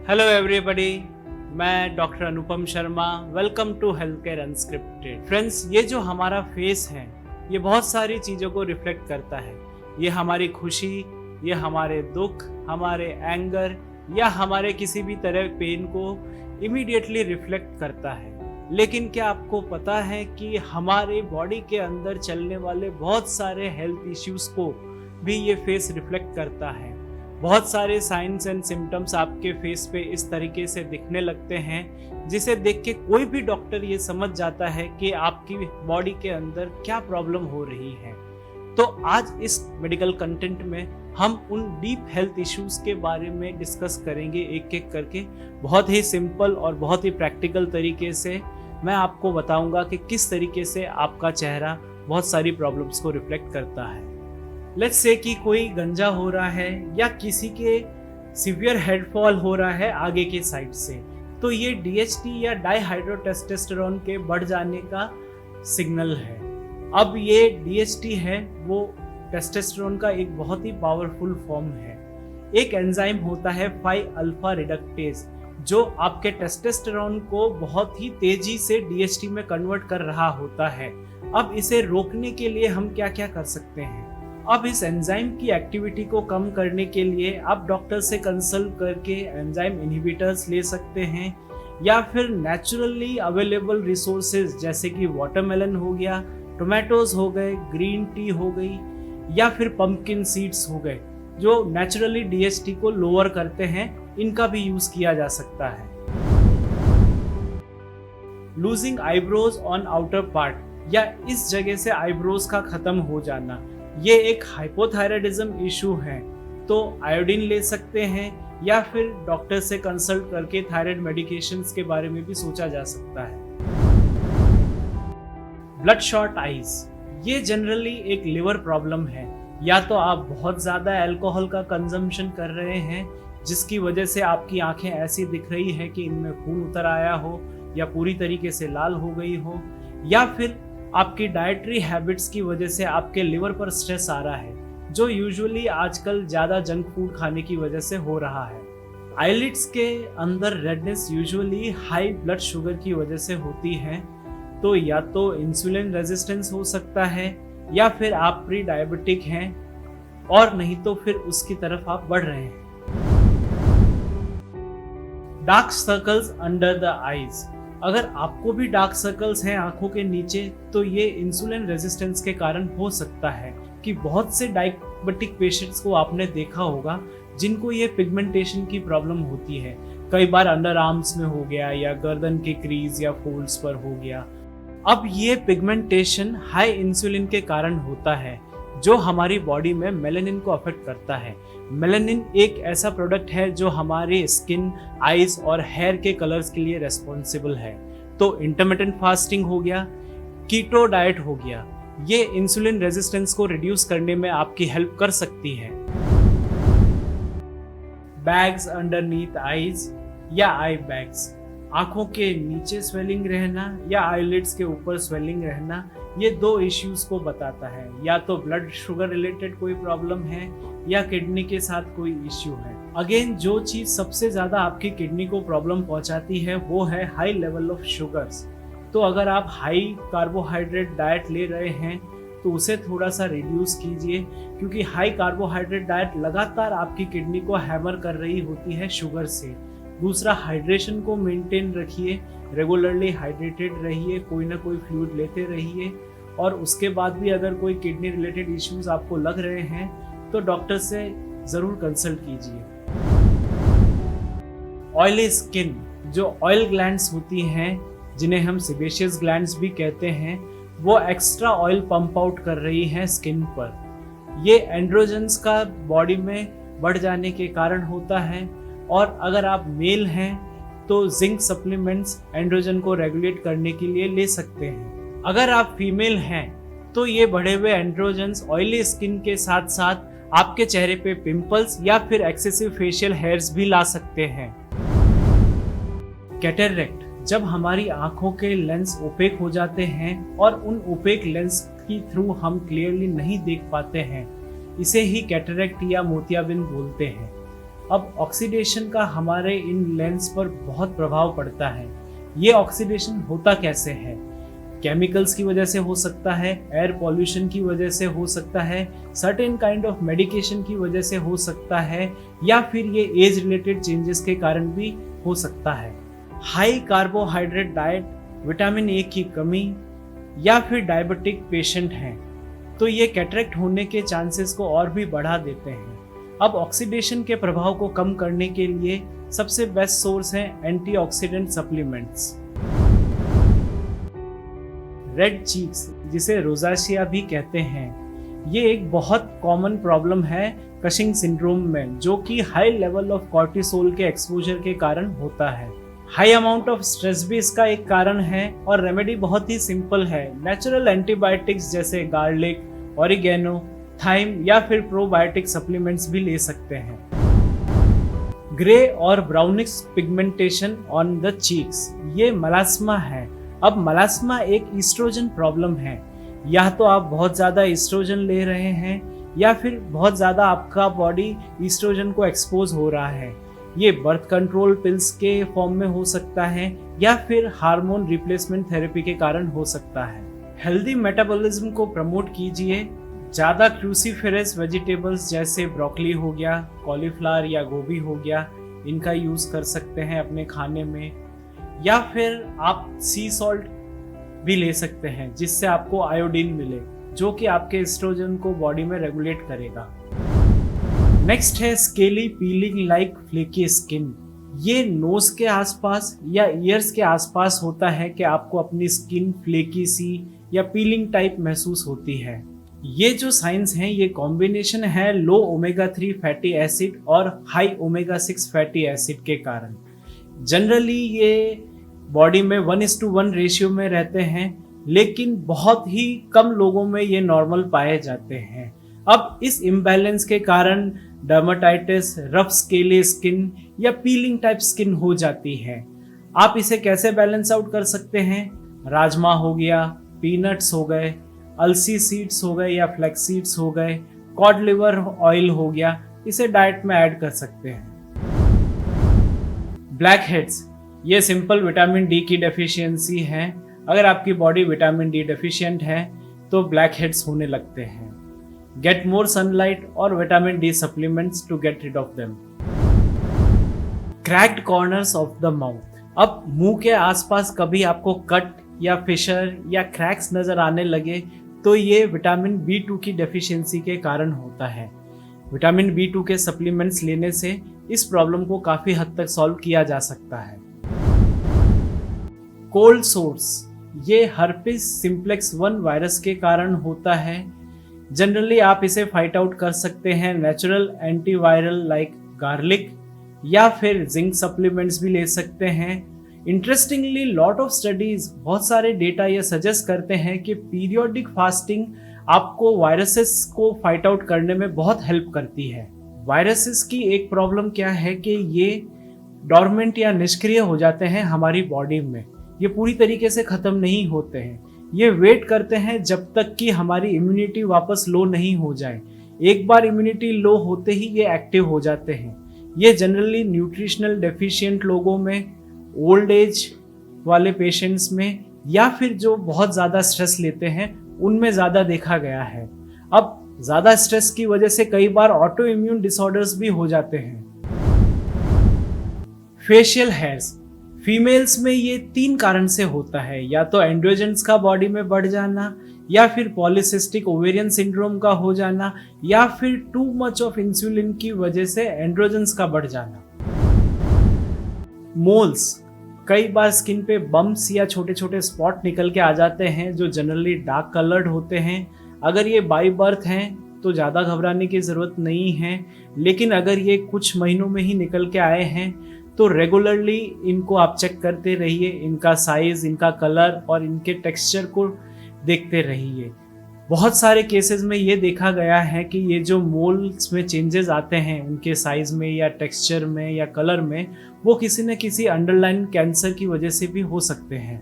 Hello everybody, मैं doctor Anupam Sharma. Welcome to health care unscripted. Friends, ये जो हमारा फेस है ये बहुत सारी चीज़ों को रिफ्लेक्ट करता है। ये हमारी खुशी, ये हमारे दुख, हमारे एंगर या हमारे किसी भी तरह पेन को इमीडिएटली रिफ्लेक्ट करता है। लेकिन क्या आपको पता है कि हमारे बॉडी के अंदर चलने वाले बहुत सारे हेल्थ इश्यूज को भी ये फेस रिफ्लेक्ट करता है। बहुत सारे साइंस एंड सिम्टम्स आपके फेस पे इस तरीके से दिखने लगते हैं जिसे देख के कोई भी डॉक्टर ये समझ जाता है कि आपकी बॉडी के अंदर क्या प्रॉब्लम हो रही है। तो आज इस मेडिकल कंटेंट में हम उन डीप हेल्थ इश्यूज के बारे में डिस्कस करेंगे एक एक करके। बहुत ही सिंपल और बहुत ही प्रैक्टिकल तरीके से मैं आपको बताऊंगा कि किस तरीके से आपका चेहरा बहुत सारी प्रॉब्लम्स को रिफ्लेक्ट करता है। लेट्स से कि कोई गंजा हो रहा है या किसी के सीवियर हेड फॉल हो रहा है आगे के साइड से, तो ये DHT या डाईहाइड्रोटेस्टोस्टेरोन के बढ़ जाने का सिग्नल है। अब ये DHT है वो टेस्टोस्टेरोन का एक बहुत ही पावरफुल फॉर्म है। एक एंजाइम होता है 5-अल्फा रिडक्टेज जो आपके टेस्टोस्टेरोन को बहुत ही तेजी से DHT में कन्वर्ट कर रहा होता है। अब इसे रोकने के लिए हम क्या क्या कर सकते हैं? अब इस एंजाइम की एक्टिविटी को कम करने के लिए आप डॉक्टर से कंसल्ट करके एंजाइम इनहिबिटर्स ले सकते हैं या फिर नेचुरली अवेलेबल रिसोर्सेज जैसे कि वाटरमेलन हो गया, टोमेटोज हो गए, ग्रीन टी हो गई या फिर पंपकिन सीड्स हो गए जो नेचुरली DHT को लोअर करते हैं, इनका भी यूज किया जा सकता है। Losing eyebrows on outer part या इस जगह से आईब्रोज का खत्म हो जाना, ये एक हाइपोथायराइडिज्म इशू है, तो आयोडीन ले सकते हैं या फिर डॉक्टर से कंसल्ट करके थायराइड मेडिकेशंस के बारे में भी सोचा जा सकता है। ब्लड शॉट आईज, ये जनरली एक लिवर प्रॉब्लम है। या तो आप बहुत ज़्यादा अल्कोहल का कंजम्पशन कर रहे हैं जिसकी वजह से आपकी आंखें ऐसी दिख रही है कि इनमें खून उतर आया हो या पूरी तरीके से लाल हो गई हो, या फिर आपकी डाइटरी हैबिट्स की वजह से आपके लिवर पर स्ट्रेस आ रहा है जो यूजुअली आजकल ज़्यादा जंक फूड खाने की वजह से हो रहा है। आईलिड्स के अंदर redness usually high blood sugar की वजह से होती है, तो या तो इंसुलिन रेजिस्टेंस हो सकता है या फिर आप प्री डायबिटिक हैं और नहीं तो फिर उसकी तरफ आप बढ़ रहे हैं। Dark circles under the eyes, अगर आपको भी डार्क सर्कल्स हैं आंखों के नीचे तो ये इंसुलिन रेजिस्टेंस के कारण हो सकता है। कि बहुत से डायबिटिक पेशेंट्स को आपने देखा होगा जिनको ये पिगमेंटेशन की प्रॉब्लम होती है। कई बार अंडर आर्म्स में हो गया या गर्दन के क्रीज या फोल्ड्स पर हो गया। अब ये पिगमेंटेशन हाई इंसुलिन के कारण होता है जो हमारी बॉडी में मेलानिन को अफेक्ट करता है। मेलानिन एक ऐसा प्रोडक्ट है जो हमारे स्किन, आईज और हेयर के कलर्स के लिए रेस्पॉन्सिबल है। तो इंटरमिटेंट फास्टिंग हो गया, कीटो डाइट हो गया, ये इंसुलिन रेजिस्टेंस को रिड्यूस करने में आपकी हेल्प कर सकती है। बैग्स अंडरनीथ आईज या आई बैग्स, आंखों के नीचे स्वेलिंग रहना या आईलिड्स के ऊपर स्वेलिंग रहना, ये दो इश्यूज को बताता है। या तो ब्लड शुगर रिलेटेड कोई प्रॉब्लम है या किडनी के साथ कोई इश्यू है। अगेन जो चीज सबसे ज्यादा आपकी किडनी को प्रॉब्लम पहुंचाती है वो है हाई लेवल ऑफ शुगर्स। तो अगर आप हाई कार्बोहाइड्रेट डाइट ले रहे हैं तो उसे थोड़ा सा रिड्यूस कीजिए, क्योंकि हाई कार्बोहाइड्रेट डाइट लगातार आपकी किडनी को हैमर कर रही होती है शुगर से। दूसरा, हाइड्रेशन को मेंटेन रखिए, रेगुलरली हाइड्रेटेड रहिए, कोई ना कोई फ्लूइड लेते रहिए। और उसके बाद भी अगर कोई किडनी रिलेटेड इश्यूज आपको लग रहे हैं तो डॉक्टर से ज़रूर कंसल्ट कीजिए। ऑयली स्किन, जो ऑयल ग्लैंड्स होती हैं जिन्हें हम सेबेशियस ग्लैंड्स भी कहते हैं, वो एक्स्ट्रा ऑयल पंप आउट कर रही हैं स्किन पर। ये एंड्रोजन्स का बॉडी में बढ़ जाने के कारण होता है। और अगर आप मेल हैं तो जिंक सप्लीमेंट्स एंड्रोजन को रेगुलेट करने के लिए ले सकते हैं। अगर आप फीमेल हैं तो ये बढ़े हुए एंड्रोजन्स ऑयली स्किन के साथ साथ आपके चेहरे पे पिंपल्स या फिर एक्सेसिव फेशियल हेयर्स भी ला सकते हैं। कैटरेक्ट, जब हमारी आंखों के लेंस ओपेक हो जाते हैं और उन ओपेक लेंस की थ्रू हम क्लियरली नहीं देख पाते हैं, इसे ही कैटरेक्ट या मोतियाबिंद बोलते हैं। अब ऑक्सीडेशन का हमारे इन लेंस पर बहुत प्रभाव पड़ता है। ये ऑक्सीडेशन होता कैसे है? केमिकल्स की वजह से हो सकता है, एयर पॉल्यूशन की वजह से हो सकता है, सर्टेन काइंड ऑफ मेडिकेशन की वजह से हो सकता है, या फिर ये एज रिलेटेड चेंजेस के कारण भी हो सकता है। High carbohydrate diet, vitamin A की कमी, या फिर डायबिटिक पेशेंट हैं तो ये कैटरेक्ट होने के चांसेस को और भी बढ़ा देते हैं। अब ऑक्सीडेशन के प्रभाव को कम करने के लिए सबसे बेस्ट सोर्स है एंटीऑक्सीडेंट सप्लीमेंट्स। रेड चीक्स, जिसे रोज़ाशिया भी कहते हैं, ये एक बहुत कॉमन प्रॉब्लम है कशिंग सिंड्रोम में, जो कि हाई लेवल ऑफ कॉर्टिसोल के एक्सपोजर के कारण होता है। हाई अमाउंट ऑफ स्ट्रेस भी इसका एक कारण है और रेमेडी बहुत ही सिंपल है। नेचुरल एंटीबायोटिक्स जैसे गार्लिक, ऑरिगेनो, थाइम या फिर प्रोबायोटिक सप्लीमेंट्स भी ले सकते हैं। ग्रे और brownish pigmentation on the cheeks, ये मलास्मा है। अब मलास्मा एक ईस्ट्रोजन प्रॉब्लम है। या तो आप बहुत ज़्यादा ईस्ट्रोजन ले रहे हैं या फिर बहुत ज़्यादा आपका बॉडी ईस्ट्रोजन को एक्सपोज हो रहा है। ये बर्थ कंट्रोल पिल्स के फॉर्म में हो सकता है या फिर हार्मोन रिप्लेसमेंट थेरेपी के कारण हो सकता है। हेल्दी मेटाबॉलिज्म को प्रमोट कीजिए। ज़्यादा क्रूसीफेरस वेजिटेबल्स जैसे ब्रोकली हो गया, कॉलीफ्लावर या गोभी हो गया, इनका यूज़ कर सकते हैं अपने खाने में। या फिर आप सी सॉल्ट भी ले सकते हैं जिससे आपको आयोडीन मिले, जो कि आपके एस्ट्रोजन को बॉडी में रेगुलेट करेगा। नेक्स्ट है scaly piling like flaky skin. ये नोज के आसपास या ईयर्स के आसपास होता है कि आपको अपनी स्किन फ्लेकी सी या पीलिंग टाइप महसूस होती है। ये जो साइंस हैं ये कॉम्बिनेशन है लो ओमेगा 3 फैटी एसिड और हाई ओमेगा 6 फैटी एसिड के कारण। जनरली ये बॉडी में 1:1 रेशियो में रहते हैं, लेकिन बहुत ही कम लोगों में ये नॉर्मल पाए जाते हैं। अब इस इम्बैलेंस के कारण डर्माटाइटिस, रफ स्केली स्किन या पीलिंग टाइप स्किन हो जाती है। आप इसे कैसे बैलेंस आउट कर सकते हैं? राजमा हो गया, पीनट्स हो गए, अलसी सीड्स हो गए या फ्लैक्स सीड्स हो गए, कॉड लिवर ऑयल हो गया, इसे डाइट में ऐड कर सकते हैं। ब्लैक हेड्स, ये सिंपल विटामिन डी की डेफिशिएंसी है। अगर आपकी बॉडी विटामिन डी डेफिशिएंट है तो ब्लैक हेड्स होने लगते हैं। गेट मोर सनलाइट और vitamin D supplements to get rid of them. Cracked corners of the mouth, अब मुंह के आसपास कभी आपको कट या फिशर या क्रैक्स नजर आने लगे तो ये विटामिन B2 की डेफिशिएंसी के कारण होता है। विटामिन B2 के सप्लीमेंट्स लेने से इस प्रॉब्लम को काफ़ी हद तक सॉल्व किया जा सकता है। कोल्ड सोर्स, ये हर्पिस सिंप्लेक्स 1 वायरस के कारण होता है। जनरली आप इसे फाइट आउट कर सकते हैं नेचुरल एंटीवायरल लाइक गार्लिक, या फिर जिंक सप्लीमेंट्स भी ले सकते हैं। इंटरेस्टिंगली लॉट ऑफ स्टडीज, बहुत सारे डेटा ये सजेस्ट करते हैं कि पीरियोडिक फास्टिंग आपको वायरसेस को फाइट आउट करने में बहुत हेल्प करती है। वायरसेस की एक प्रॉब्लम क्या है कि ये डॉर्मेंट या निष्क्रिय हो जाते हैं हमारी बॉडी में, ये पूरी तरीके से ख़त्म नहीं होते हैं। ये वेट करते हैं जब तक कि हमारी इम्यूनिटी वापस लो नहीं हो जाए। एक बार इम्यूनिटी लो होते ही ये एक्टिव हो जाते हैं। ये जनरली न्यूट्रिशनल डेफिशिएंट लोगों में, ओल्ड एज वाले पेशेंट्स में, या फिर जो बहुत ज़्यादा स्ट्रेस लेते हैं उनमें ज़्यादा देखा गया है। अब ज़्यादा स्ट्रेस की वजह से कई बार ऑटो इम्यून डिसऑर्डर्स भी हो जाते हैं। फेशियल हेयर्स, फीमेल्स में ये 3 कारण से होता है, या तो एंड्रोजन्स का बॉडी में बढ़ जाना, या फिर पॉलीसिस्टिक ओवेरियन सिंड्रोम का हो जाना, या फिर टू मच ऑफ इंसुलिन की वजह से एंड्रोजन्स का बढ़ जाना। मोल्स, कई बार स्किन पे बम्प्स या छोटे छोटे स्पॉट निकल के आ जाते हैं जो जनरली डार्क कलर्ड होते हैं। अगर ये बाई बर्थ हैं तो ज़्यादा घबराने की ज़रूरत नहीं है, लेकिन अगर ये कुछ महीनों में ही निकल के आए हैं तो रेगुलरली इनको आप चेक करते रहिए, इनका साइज़, इनका कलर और इनके टेक्सचर को देखते रहिए। बहुत सारे केसेस में ये देखा गया है कि ये जो मोल्स में चेंजेस आते हैं उनके साइज़ में या टेक्सचर में या कलर में, वो किसी न किसी अंडरलाइन कैंसर की वजह से भी हो सकते हैं।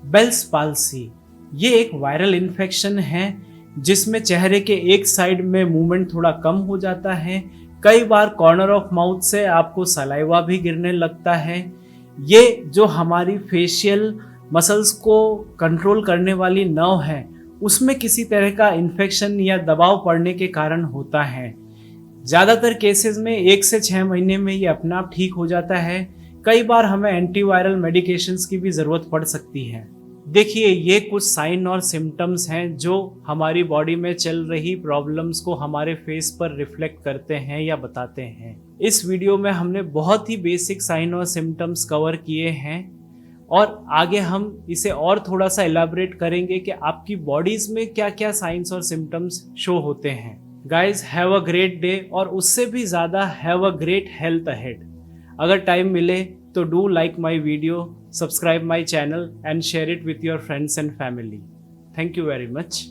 बेल्स पाल्सी, ये एक वायरल इन्फेक्शन है जिसमें चेहरे के एक साइड में मूवमेंट थोड़ा कम हो जाता है, कई बार कॉर्नर ऑफ माउथ से आपको सलाइवा भी गिरने लगता है। ये जो हमारी फेशियल मसल्स को कंट्रोल करने वाली नर्व है उसमें किसी तरह का इन्फेक्शन या दबाव पड़ने के कारण होता है। ज़्यादातर केसेस में 1 से 6 महीने में ये अपने आप ठीक हो जाता है। कई बार हमें एंटीवायरल मेडिकेशंस की भी ज़रूरत पड़ सकती है। देखिए, ये कुछ साइन और सिम्टम्स हैं जो हमारी बॉडी में चल रही प्रॉब्लम्स को हमारे फेस पर रिफ्लेक्ट करते हैं या बताते हैं। इस वीडियो में हमने बहुत ही बेसिक साइन और सिम्टम्स कवर किए हैं और आगे हम इसे और थोड़ा सा एलाबरेट करेंगे कि आपकी बॉडीज में क्या क्या साइंस और सिम्टम्स शो होते हैं। Guys, have a great day और उससे भी ज़्यादा have a great health ahead. अगर टाइम मिले तो do like my video, subscribe my channel and share it with your friends and family. Thank you very much.